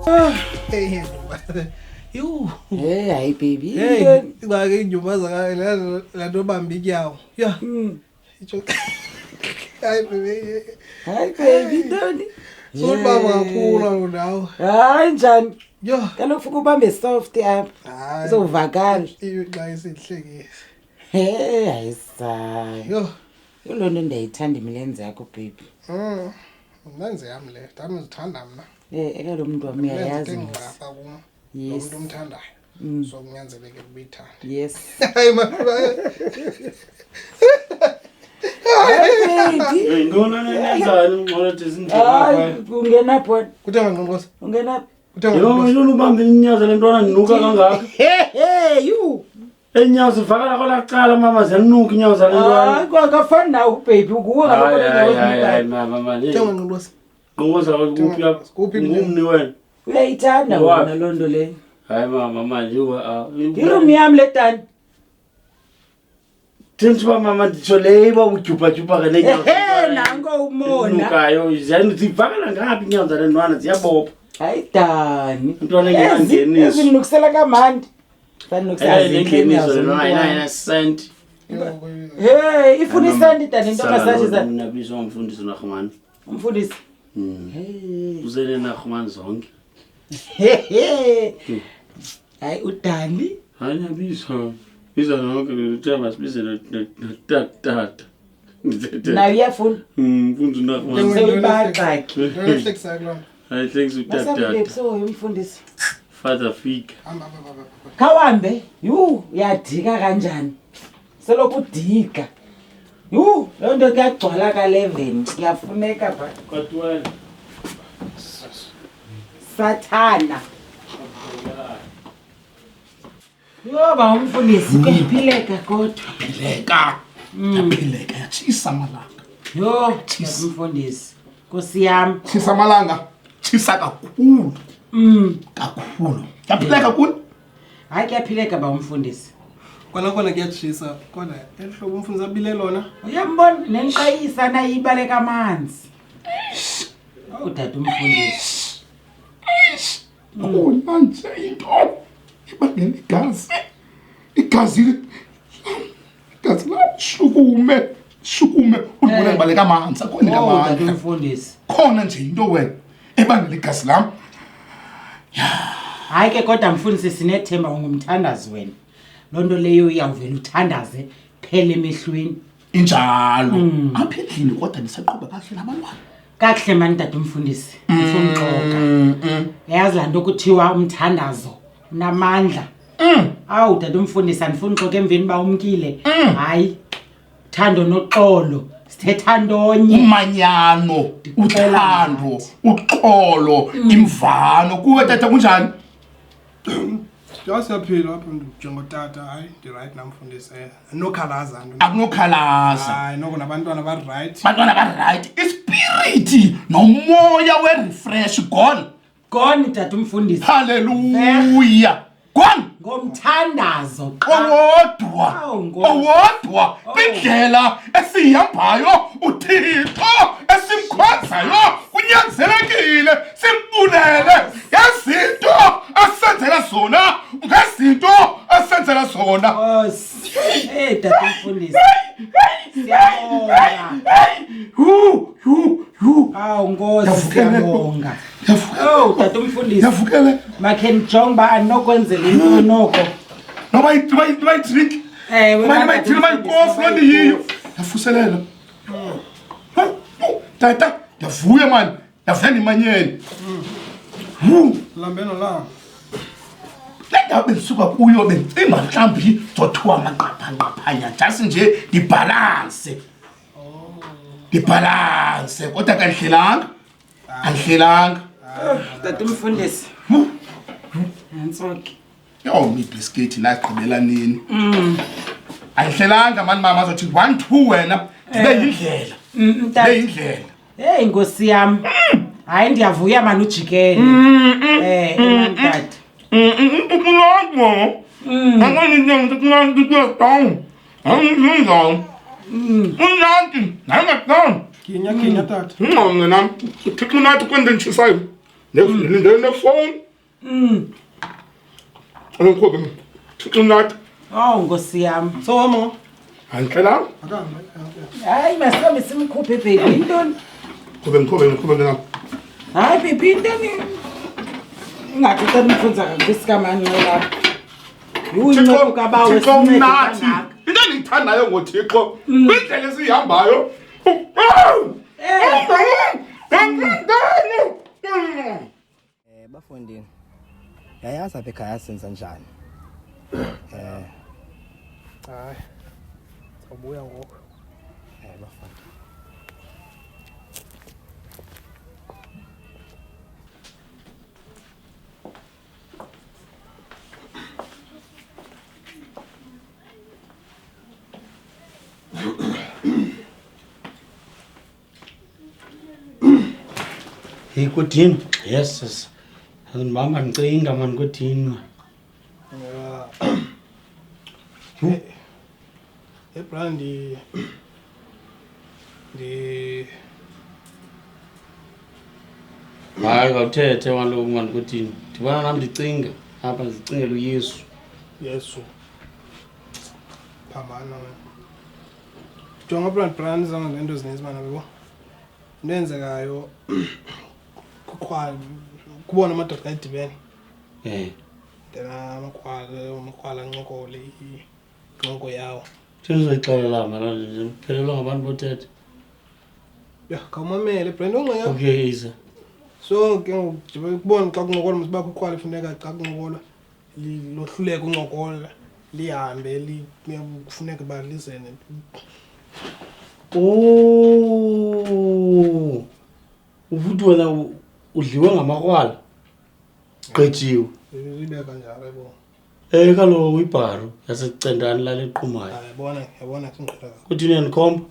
Hey, you. Hey, baby. Hey, ngake njubaza la nto bambiki yawo. Yeah. Hayi baby. Hi baby, Doni. So baba kakhulu ndawo. Hayi njani? Yo. Kaloku futhi ubambe soft apha. Hayi. Uzovakala. Xa isihlekisa. Hey, ayisayi. Yo. Yolonto ndiyayithanda imilenze yakho baby. Manje yami le, dami ngithanda mina. Eka lo muntu wami uyayazi. Ngapha kuma. Lo muntu umthandayo. So kunyanzeleke ubithanda. Yes. Hayi mama. Baby. Ngona nenzani ngcola thizindlela. Hayi, ungena pho. Kuthenga ngqonqosa. Ungena. Kuthenga. Yilo ubambe inyaza lentwana ninuka kangaka. Hey, you. Enyaza ivakala kwalaqala mama ziyanuka inyaza lentwana. Hayi, kwakafani nawe baby, ukuwe Hayi mama manje. Kuthenga ngqonqosa. Ngongoza kuphi lapha? Kuphi ngumni wena? Uyayithanda wona lonto le. Hayi mama manje Iroom yami le tani. Thentsiba mama nditsho leyiba ujuba juba ke lenyaza. Nango umona. Nukayo zivakala ngaphi inyaza lentwana ziyabopha. Hayi Dani. Umntwana ngiyangeniso. Ezinukisela kamandi. Fanukisa ngeniso no cent. Hey, ifuna isandi Dani into ngasashiza. Mina bizo umfundisi nakhumani. Umfundisi. Hey. Uzele nakhumani zonke. Hayi uDani. Hayi bizo. Bizo nonke uthemba sibize tata. Na uyafuna? Mfundisi nakhumani. Sewubaxaki. Ngihlekisa kulona. Hayi thanks utata. Masabe so umfundisi. Father fig. Khahambe, uyadika kanjani? Selokhu udika. Lonto kuyagcwala ka 11 kuyafuneka pha. Kwatwala. Sathana. Ba umfundisi kuyaphileka kodwa. Phileka. Yaphileka yachisa amalanga. Umfundisi. Nkosi yami. Chisa amalanga. Chisa kakhulu. Kakhulu. Yaphileka kulo. Hayi kuyaphileka ba umfundisi. Kona kuyatshisa. Kona ehlobo umfundisi abile lona. Uyambona nenqayisa nayibaleka amanzi. Udada umfundisi. Manje into ibangela igazi. Igazi la shukume ubona ngibaleka amanzi akhona Udada ngamandla. umfundisi. Khona nje into wena ebangela igazi lami. Hayi ke kodwa mfundisi sinethemba ungumthandazi wena. Lonto leyo iyawuvela uthandaze phele emehlweni. Injalo. Apha endlini kodwa nisaqhubha kahle nabantwana. Kahle mani dada umfundisi. Ngifuna uxoxa. Yazi lanto kuthiwa umthandazo unamandla. Awu dada umfundisi andifuna uxoxa emveni ba umkile. Hayi. Thando noxolo. Sithetha ndonye. Umanyano, uthando, uxolo, imvano. Kuwe tata kunjani? Siyaphila apha njengotata. Hayi ndi right namfundisi. Nokhalaza nto. Akunokhalaza. Hayi noko nabantwana ba right. Bantwana ba right. Ispirit nomoya we refresh gone. Gone dada umfundisi. Hallelujah. Gone. Ngomthandazo. Owodwa kwindlela esihambayo uThixo esimkhonzayo kunyanzelekile simbulele ngezinto asenzela zona Dada umfundisi. Siyabonga. Awu Nkosi siyabonga. Dada umfundisi. Yavukele. Makhe nijonge ba anokwenzela into noko. Noba drink. Mayikofu loo ndiyiyo. Yafuselela. Tata, yavuya mani. Yavela imanyeni. Lambeno la. Lenda bendisuka kuyo bendicimba mhlawumbi zothiwa amaqaphanya just nje ndibalance. Ndibalance kodwa kandihlelanga. Dada umfundisi. Nantsoke. Ibiscuit nagqibela nini. Ayihlelanga mani mama azothi 1 2 wena ndibe yindlela. Hey Nkosi yami. Hayi ndiyavuya mani ujikele. Dada. Kinya tata. Ngqonqe nam. Uthixo nathi kwende ntshisayo. Lindele nefoni. Ngikhobe unathi. Oh Nkosi yami. So mama. Angixela. Hayi masihambe simkhuphe baby intoni? Ngikhobe. Hayi baby intoni? Ingathi ucela umfunza ngesikamani lapha. Uyinqobo kabawe sincede kangaka. Into engiyithandayo ngoThixo kwindlela esihambayo. Bafondini. Yayazi apha ekhaya senza njani? Hayi. Awubuya ngoku. Bafondini. Hey kodini. Yes. Mama ngicinga man kodini. Brandi Hayi awuthethe waloko man kodini. Ndibona nami ndicinga apha ndicingela uYesu. Yesu. Phambana wena. Jonga brand zanga lento ezininzi mana bebo. Nenzekayo kukhwala kubona amadoda kayidibene. Ndena amakhwala nqokole inqoko yawo. Sengizoyixelela mara ndiphelelwa ngabantu bothethe. Ya kawumamele brand ongxenya. Okay isa. So ke ngibona xa kunqokola msiba kukhwala ifuneka xa kunqokola lohluleka unqokola lihambe kufuneka balizene. Oh. Ufuthi wena udliwe ngamakrwala. Gqejiwe. Ibe kanjalo yebo. Kaloku ibharu yasecendani lale eqhumayo. Yabona singqela. Kuthi uyanikhomba?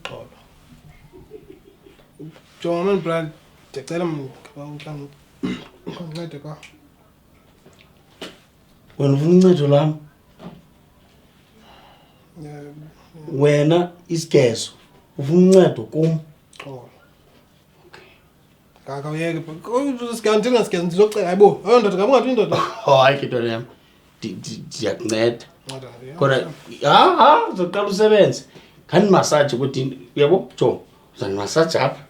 Jonga man brand ndicela ungincede ka. Wena ufuna uncedo lami? Wena isigeso ufuna uncedo kum? Kaka uyeke usikanti ngasigeza ndizocela hayibo ayondoda ngabe indoda. Hayi kidole yami. Ndiyakunceda. Kodwa uzoqala usebenze. Khani massage ukuthi yabo jo uzanimassage apha.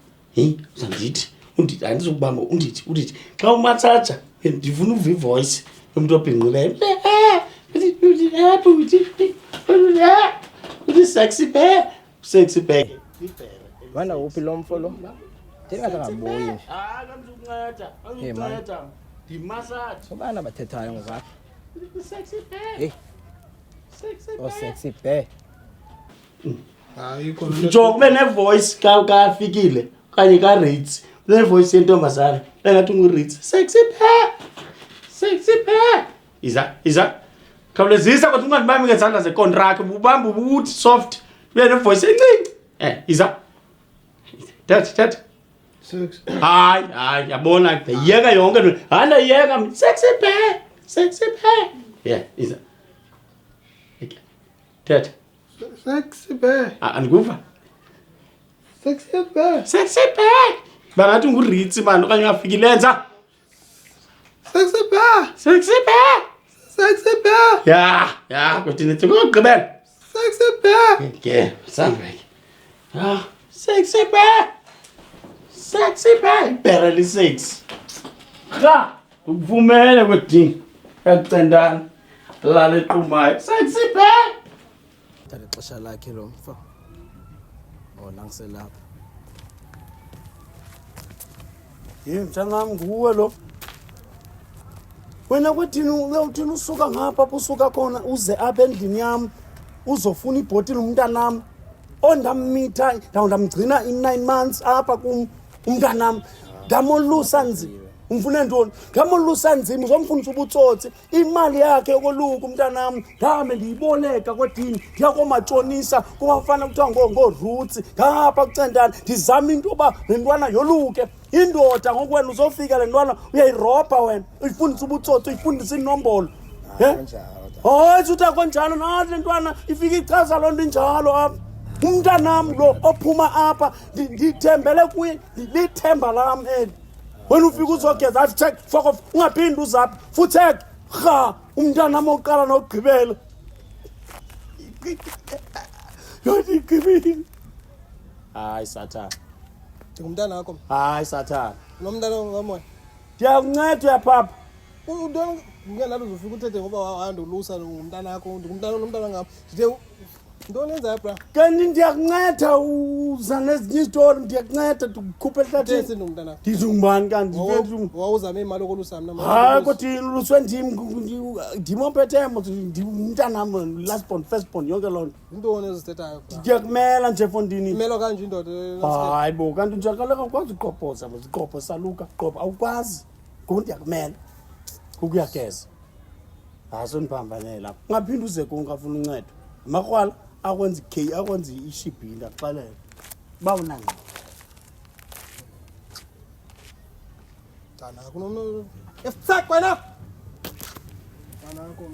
Uzandithi undithi andizokubamba undithi xa umassage ndifuna uva ivoice yomuntu obhinqileyo. Sexy bear. Wena uphi lo mfolo? Ndingathi ngabuyi nje. Kamzukunceda. Ndimassage. Ubana bathethayo ngokapha. Sexy bear. Hey. Sexy bear. Hayi khona. Njo kube nevoice kafikile kanye ka rates. Le voice yentombazana. Engathi ungu-rates. Sexy bear. Iza. Khawulezisa kodwa ungandibambi ngezandla zecontract ubamba ubuthi soft. Ube nevoice encinci. Iza. That. Hayi yabona yeka yonke nto. Handa yeka sexy bear. Yeah, iza. That. Sexy bear. Andikuva? Sexy bear. Bangathi ungu-Ritz man okanye ungafikile enza. Sexy bear. Ya, kodwa nithi kokugqibela. Sexy bear. Okay, sambeke. Sexy bear. Barely 6. Ukuvumele kwedini. Yakucendana. Lale equmayo. Sexy bear. Thatha ixesha lakhe lo mfo. Nangiselapha. Mntangam nguwe lo. Wena kwedini uyawuthini usuka ngapha usuka khona uze apha endlini yami uzofuna ibhotile umntanami ondammitha ndamgcina in 9 months apha kum umntanami ngamolusa nzima umfune ntoni ngamolusa nzima uzomfundisa ubutsotsi imali yakhe yokoluka umntanami ngame ndiyiboleka kwedini ndiyakomatshonisa kubafana kuthiwa ngo-roots ngapha kucendana ndizama into yoba le ntwana yoluke indoda ngoku wena uzofika le ntwana uyayirobha wena uyifundisa ubutsotsi uyifundisa inombolo hayi uthi akonjalo nathi le ntwana ifika ichaza loo nto injalo apha umntanam lo ophuma apha ndithembele kuye lithemba lam eli wena ufika uzogeza afuthek fuck off ungaphindi uzaphi futhek ha umntana moqala nogqibela yona igqibile hayi sathana Ngumntana wakho. hayi sathana Nomntana ngamoya. ndiyakunceda yapapa Untwana ngiyalapha uzofika uthethe ngoba wahamba ulusa ngumntana wakho, ngumntana ngami. Ndithe ntoni yenza bra? kanti ndiyakunceda uza nezinye izitori ndiyakunceda ndikukhuphe ehlathini Thesi nomntana. ndithi ngubani kanti Wawuzame imali okolusa mina manje. hayi kodwa luswe ndim ophethemo ndimntanam last born first born yonke loo nto Intoni ezithethayo bra? ndiyakumela nje fondini Imelo kanje indoda. hayi bo kanti njakaleka ukwazi uqophoza ziqopho saluka qopho awukwazi ngoku ndiyakumela ukuyageza hayi sondiphambanele lapho ungaphinde uze kungafuna uncedo amakrwala akwenza akwenza ishibhini ndakuxelela uba unangqa Mntana kunomuntu. Efsak wena. Mntana wakho.